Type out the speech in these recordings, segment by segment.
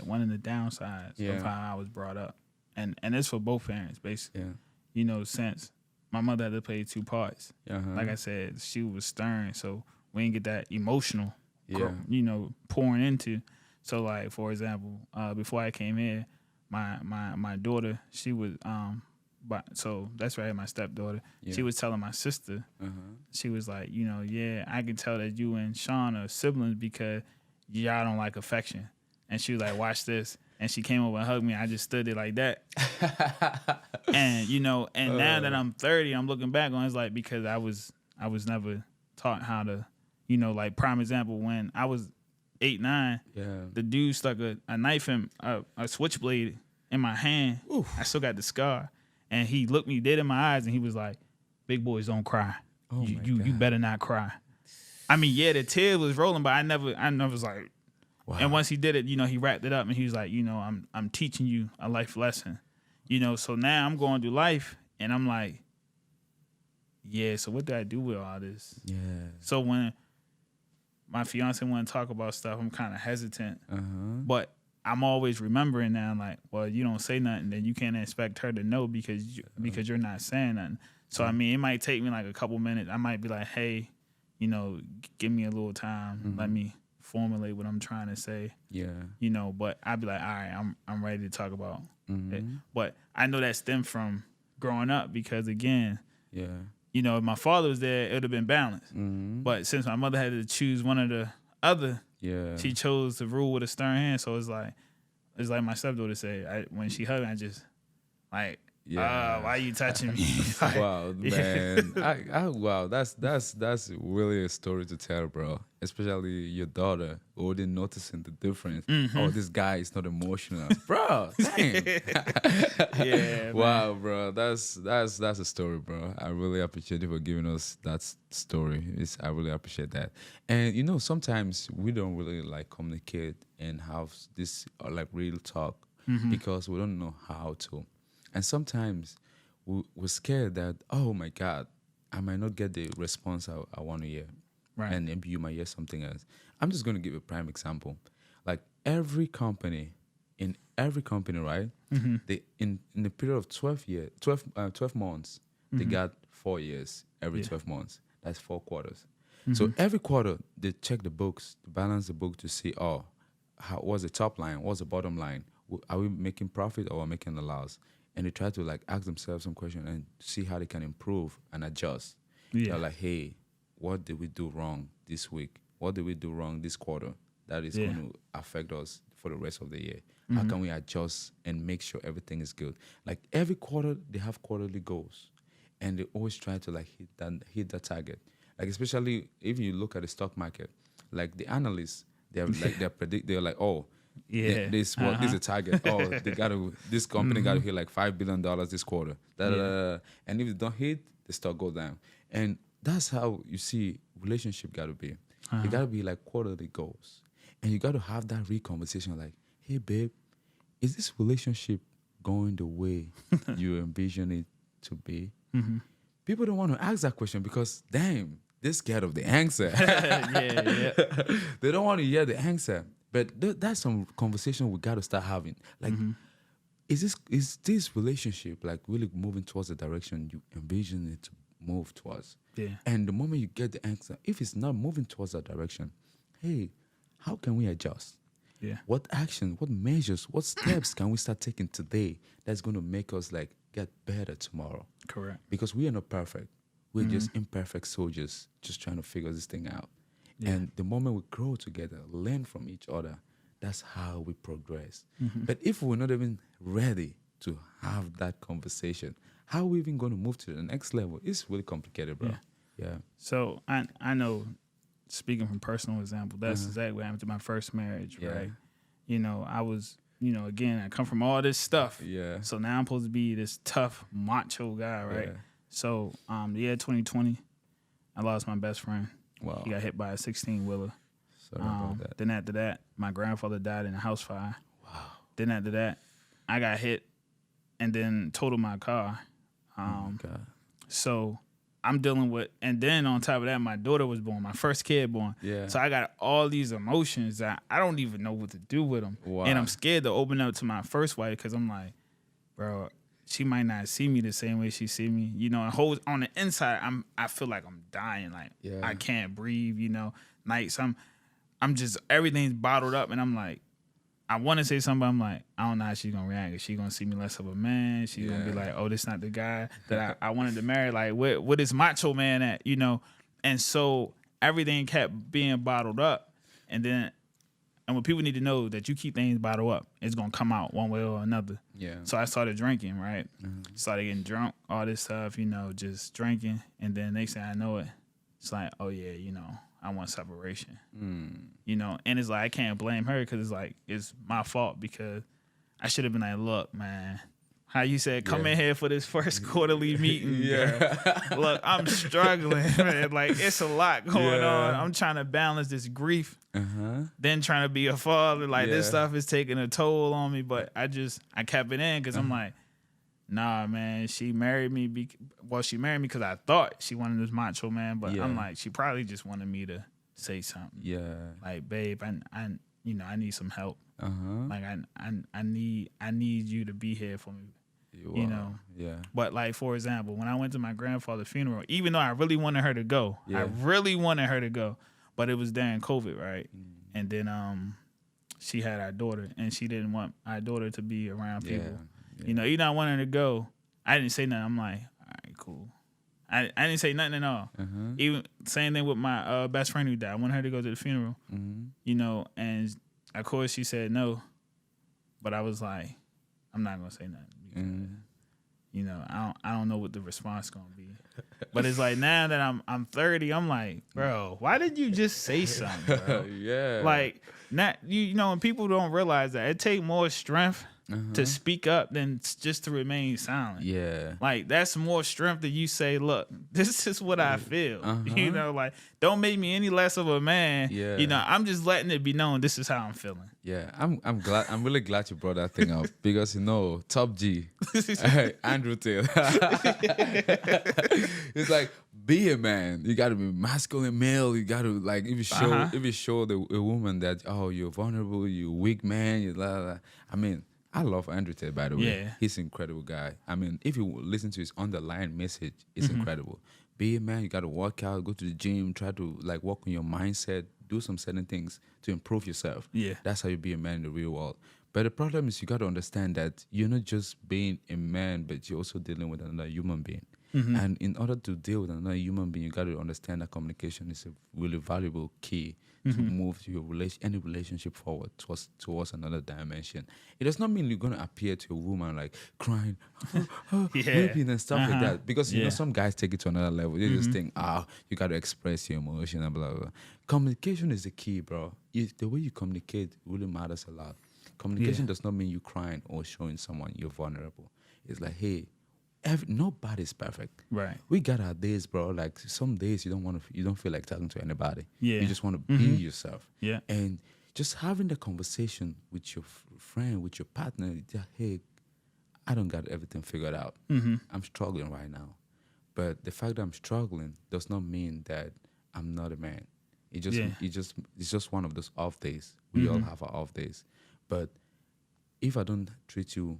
one of the downsides of how I was brought up, and it's for both parents basically. Yeah. You know, since my mother had to play two parts. Like I said, she was stern, so we didn't get that emotional, you know, pouring into. So like for example, before I came here, my daughter, she was but so that's right, my stepdaughter. Yeah. She was telling my sister, she was like, you know, I can tell that you and Sean are siblings because y'all don't like affection. And she was like, watch this. And she came over and hugged me. I just stood there like that. And, you know, and now that I'm 30, I'm looking back on it, it's like because I was never taught how to, you know, like prime example, when I was 8, 9, the dude stuck a knife in a switchblade in my hand. Oof. I still got the scar. And he looked me dead in my eyes and he was like, big boys don't cry. Oh you better not cry. I mean, the tear was rolling, but I never was like, wow. And once he did it, you know, he wrapped it up and he was like, you know, I'm teaching you a life lesson. You know, so now I'm going through life and I'm like, so what do I do with all this? Yeah. So when my fiance want to talk about stuff, I'm kind of hesitant. But I'm always remembering now, like, well, you don't say nothing, then you can't expect her to know because you're not saying nothing. So, I mean, it might take me like a couple minutes. I might be like, hey, you know, give me a little time. Let me formulate what I'm trying to say. Yeah. You know, but I'd be like, all right, I'm ready to talk about it. But I know that stemmed from growing up because, again, you know, if my father was there, it would have been balanced. But since my mother had to choose one or the other, she chose to rule with a stern hand. So it's like my stepdaughter said, when she hugged me, I just like, why are you touching me? Like, wow, man. Wow, that's really a story to tell, bro. Especially your daughter already noticing the difference. Oh, this guy is not emotional, bro. Damn. Wow, bro. That's a story, bro. I really appreciate you for giving us that story. I really appreciate that. And you know, sometimes we don't really like communicate and have this like real talk because we don't know how to. And sometimes we're scared that, oh my God, I might not get the response I want to hear. Right. And maybe you might hear something else. I'm just going to give a prime example. Like every company, right? They in the period of 12 months, they got 4 years every 12 months. That's 4 quarters. So every quarter, they check the books, to balance the book to see, what's the top line, what's the bottom line? Are we making profit or making a loss? And they try to like ask themselves some questions and see how they can improve and adjust. Yeah. They're like, hey, what did we do wrong this week? What did we do wrong this quarter that is going to affect us for the rest of the year? How can we adjust and make sure everything is good? Like every quarter, they have quarterly goals, and they always try to like hit that target. Like especially if you look at the stock market, like the analysts, they're like, oh. This is a target. Oh, this company got to hit like $5 billion this quarter. And if they don't hit, the stock go down. And that's how you see relationship got to be. You got to be like quarterly goals, and you got to have that real conversation. Like, hey, babe, is this relationship going the way you envision it to be? People don't want to ask that question because, damn, they're scared of the answer. They don't want to hear the answer. But that's some conversation we got to start having. Like, is this relationship like really moving towards the direction you envision it to move towards? Yeah. And the moment you get the answer, if it's not moving towards that direction, hey, how can we adjust? Yeah. What action, what measures, what steps can we start taking today that's going to make us like get better tomorrow? Correct. Because we are not perfect. We're just imperfect soldiers just trying to figure this thing out. Yeah. And the moment we grow together, learn from each other, that's how we progress. But if we're not even ready to have that conversation, how are we even going to move to the next level? It's really complicated, bro. Yeah. So I know, speaking from personal example, that's exactly what happened to my first marriage, right? You know, I was, you know, again, I come from all this stuff. Yeah. So now I'm supposed to be this tough, macho guy, right? Yeah. So the year 2020, I lost my best friend. Wow. He got hit by a 16-wheeler. Sorry about that. Then after that, my grandfather died in a house fire. Wow. Then after that, I got hit and then totaled my car. Oh my God. So I'm dealing with, and then on top of that, my daughter was born, my first kid born. Yeah. So I got all these emotions that I don't even know what to do with them. Wow. And I'm scared to open up to my first wife because I'm like, bro, she might not see me the same way she see me. You know, and on the inside, I feel like I'm dying. Like, I can't breathe, you know. Nights, I'm just, everything's bottled up, and I'm like, I want to say something, but I'm like, I don't know how she's going to react. Is she going to see me less of a man? She's going to be like, oh, this not the guy that I wanted to marry. Like, what is macho man at, you know? And so everything kept being bottled up. And what people need to know, that you keep things bottled up, it's going to come out one way or another. Yeah. So I started drinking, right? Started getting drunk, all this stuff, you know, just drinking. And then next thing I know it, it's like, oh, yeah, you know, I want separation, you know, and it's like I can't blame her because it's like it's my fault because I should have been like, look, man, how you said come in here for this first quarterly meeting, girl. Look, I'm struggling, man. Like it's a lot going on. I'm trying to balance this grief, then trying to be a father. Like this stuff is taking a toll on me, but I kept it in because I'm like, nah, man, she married me. She married me because I thought she wanted this macho man, but I'm like, she probably just wanted me to say something. Yeah, like, babe, I you know, I need some help. Like, I need you to be here for me. You know. Yeah. But like, for example, when I went to my grandfather's funeral, even though I really wanted her to go, but it was during COVID, right? And then she had our daughter, and she didn't want our daughter to be around people. You know, even though I wanted her to go, I didn't say nothing. I'm like, all right, cool. I didn't say nothing at all. Even same thing with my best friend who died. I wanted her to go to the funeral, you know, and of course she said no. But I was like, I'm not gonna say nothing because, you know, I don't know what the response gonna be. But it's like now that I'm 30, I'm like, bro, why did you just say something, bro? Like, not you know, and people don't realize that it take more strength to speak up than just to remain silent. Yeah. Like, that's more strength that you say, look, this is what I feel. You know, like, don't make me any less of a man. Yeah. You know, I'm just letting it be known this is how I'm feeling. Yeah. I'm glad. I'm really glad you brought that thing up because, you know, Top G, Andrew Taylor. It's like, be a man. You got to be masculine male. You got to, like, if you show a woman that, oh, you're vulnerable, you're a weak man, you blah, blah. I mean, I love Andrew Tate, by the way. Yeah. He's an incredible guy. I mean, if you listen to his underlying message, it's incredible. Be a man, you got to work out, go to the gym, try to like work on your mindset, do some certain things to improve yourself. Yeah. That's how you be a man in the real world. But the problem is you got to understand that you're not just being a man, but you're also dealing with another human being. And in order to deal with another human being, you got to understand that communication is a really valuable key to move your any relationship forward towards another dimension. It does not mean you're going to appear to a woman like crying, weeping and stuff like that. Because, you know, some guys take it to another level. They just think, you got to express your emotion and blah, blah, blah. Communication is the key, bro. The way you communicate really matters a lot. Communication does not mean you crying or showing someone you're vulnerable. It's like, hey, nobody's perfect. Right. We got our days, bro. Like some days you don't feel like talking to anybody. Yeah. You just want to be yourself. Yeah. And just having the conversation with your friend, with your partner, hey, I don't got everything figured out. I'm struggling right now. But the fact that I'm struggling does not mean that I'm not a man. It's just one of those off days. We all have our off days. But if I don't treat you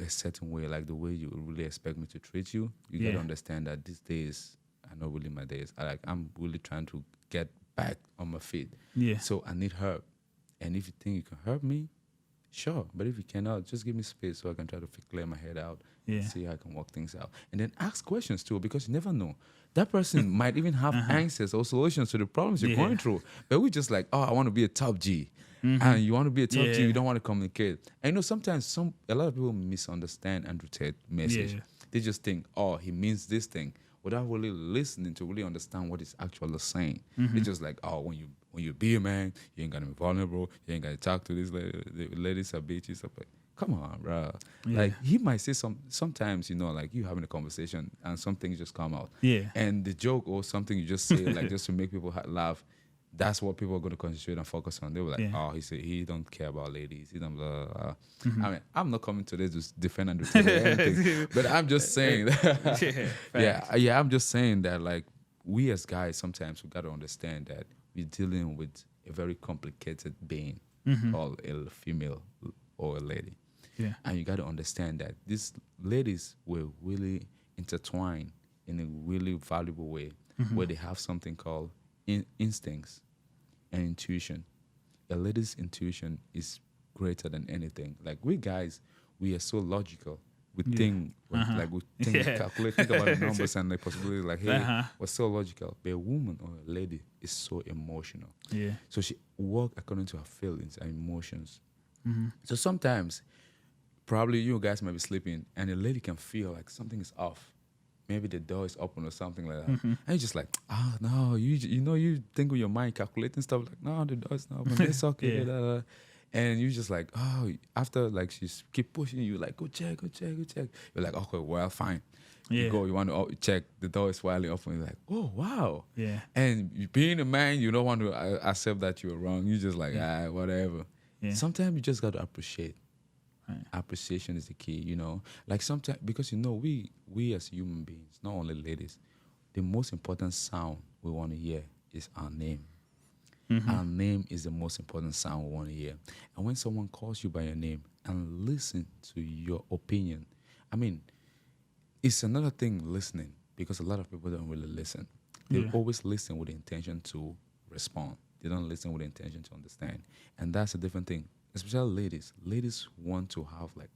a certain way, like the way you really expect me to treat you, you gotta understand that these days are not really my days. I'm really trying to get back on my feet. Yeah. So I need help. And if you think you can help me, sure. But if you cannot, just give me space so I can try to clear my head out and see how I can work things out. And then ask questions too, because you never know. That person might even have answers or solutions to the problems you're going through. But we just like, I want to be a top G. And you want to be a top G, you don't want to communicate. And you know, sometimes a lot of people misunderstand Andrew Tate's message. They just think, he means this thing, without really listening to really understand what he's actually saying. They just like, when you be a man, you ain't gonna be vulnerable, you ain't gonna talk to these ladies or bitches. Like, come on, bro. Like, he might say sometimes, you know, like you having a conversation and some things just come out. Yeah. And the joke or something you just say, like just to make people laugh, that's what people are going to concentrate and focus on. They were like, oh, he don't care about ladies. He don't blah, blah, blah. I mean, I'm not coming today to defend and defend anything, but I'm just saying, I'm just saying that like we as guys, sometimes we got to understand that we're dealing with a very complicated being called a female or a lady. Yeah. And you got to understand that these ladies were really intertwined in a really valuable way where they have something called instincts and intuition. A lady's intuition is greater than anything. Like we guys, we are so logical. We think, like we think, calculate, think about the numbers and the possibilities. Like, hey, we're so logical. But a woman or a lady is so emotional. Yeah. So she works according to her feelings and emotions. So sometimes, probably you guys might be sleeping and a lady can feel like something is off. Maybe the door is open or something like that. And you're just like, oh, no, you think with your mind calculating stuff like, no, the door is not open. It's okay. And you're just like, oh, after like she's keep pushing you, like, go check. You're like, okay, well, fine. Yeah. You go, you want to check, the door is widely open. You're like, oh, wow. Yeah. And being a man, you don't want to accept that you're wrong. You're just like, whatever. Yeah. Sometimes you just got to appreciate. Right. Appreciation is the key, you know. Like sometimes, because, you know, we as human beings, not only ladies, the most important sound we want to hear is our name. Our name is the most important sound we want to hear. And when someone calls you by your name and listen to your opinion, I mean, it's another thing listening, because a lot of people don't really listen. They always listen with the intention to respond. They don't listen with the intention to understand. And that's a different thing. Especially ladies. Ladies want to have like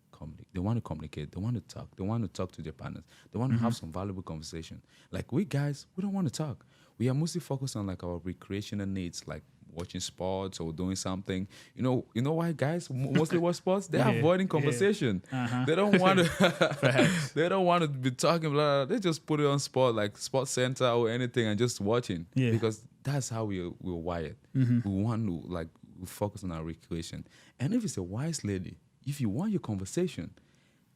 they want to communicate. They want to talk. They want to talk to their partners. They want to have some valuable conversation. Like we guys, we don't want to talk. We are mostly focused on like our recreational needs, like watching sports or doing something. You know why guys mostly watch sports? They're avoiding conversation. They don't want to. They don't want to be talking. Blah, blah. They just put it on sport, like Sports Center or anything, and just watching. Yeah. Because that's how we're wired. We want to like focus on our recreation. And if it's a wise lady, if you want your conversation,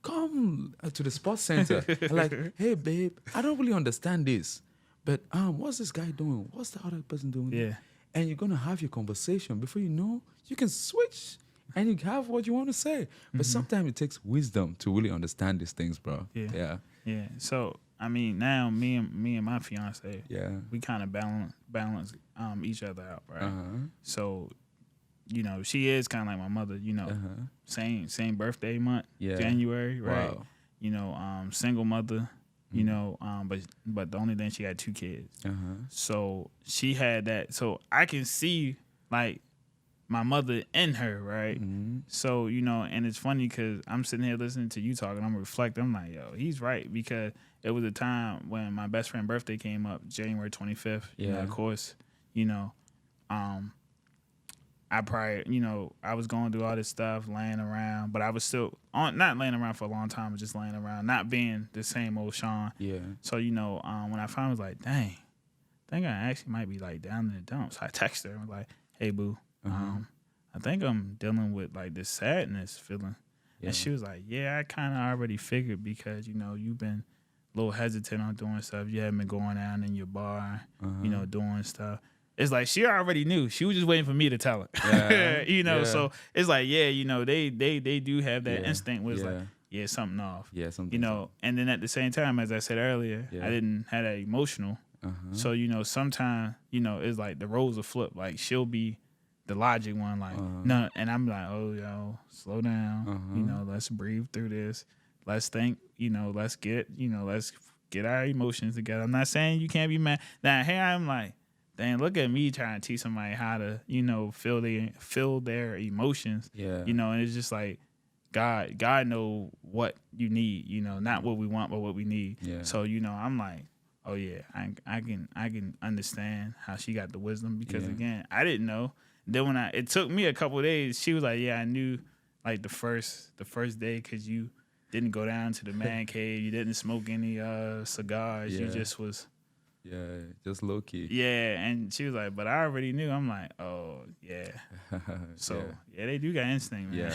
come to the Sports Center. And like, hey babe, I don't really understand this, but what's this guy doing? What's the other person doing? Yeah. And you're gonna have your conversation. Before you know, you can switch and you have what you want to say. But sometimes it takes wisdom to really understand these things, bro. Yeah. So I mean, now me and my fiance, we kind of balance each other out, right? So, you know, she is kind of like my mother. You know, same birthday month, January, right? Wow. You know, single mother. You know, but the only thing, she had 2 kids. So she had that. So I can see like my mother in her, right? So, you know, and it's funny because I'm sitting here listening to you talking. I'm reflecting. I'm like, yo, he's right, because it was a time when my best friend's birthday came up, January 25th. You know, of course, you know, I probably, you know, I was going through all this stuff, laying around, but I was still not laying around for a long time, but just laying around, not being the same old Sean. Yeah. So, you know, when I finally was like, dang, I think I actually might be like down in the dumps. I texted her and was like, hey, boo, I think I'm dealing with like this sadness feeling. And she was like, yeah, I kind of already figured, because, you know, you've been a little hesitant on doing stuff. You haven't been going down in your bar, you know, doing stuff. It's like she already knew. She was just waiting for me to tell her. You know, so it's like, you know, they do have that instinct where it's like, something off. Yeah, something. You know, and then at the same time, as I said earlier, I didn't have that emotional. So, you know, sometimes, you know, it's like the roles are flipped. Like she'll be the logic one, like, no, and I'm like, oh, yo, slow down. You know, let's breathe through this. Let's think, you know, let's get our emotions together. I'm not saying you can't be mad. Now, here I'm like, dang, look at me trying to teach somebody how to, you know, feel their emotions. Yeah. You know, and it's just like God know what you need, you know, not what we want, but what we need. Yeah. So, you know, I'm like, oh yeah, I can understand how she got the wisdom, because again, I didn't know. Then it took me a couple of days, she was like, yeah, I knew like the first day, because you didn't go down to the man cave, you didn't smoke any cigars, you just was. Yeah, just low key. Yeah, and she was like, but I already knew. I'm like, oh, yeah. So, they do got instinct, man. Yeah.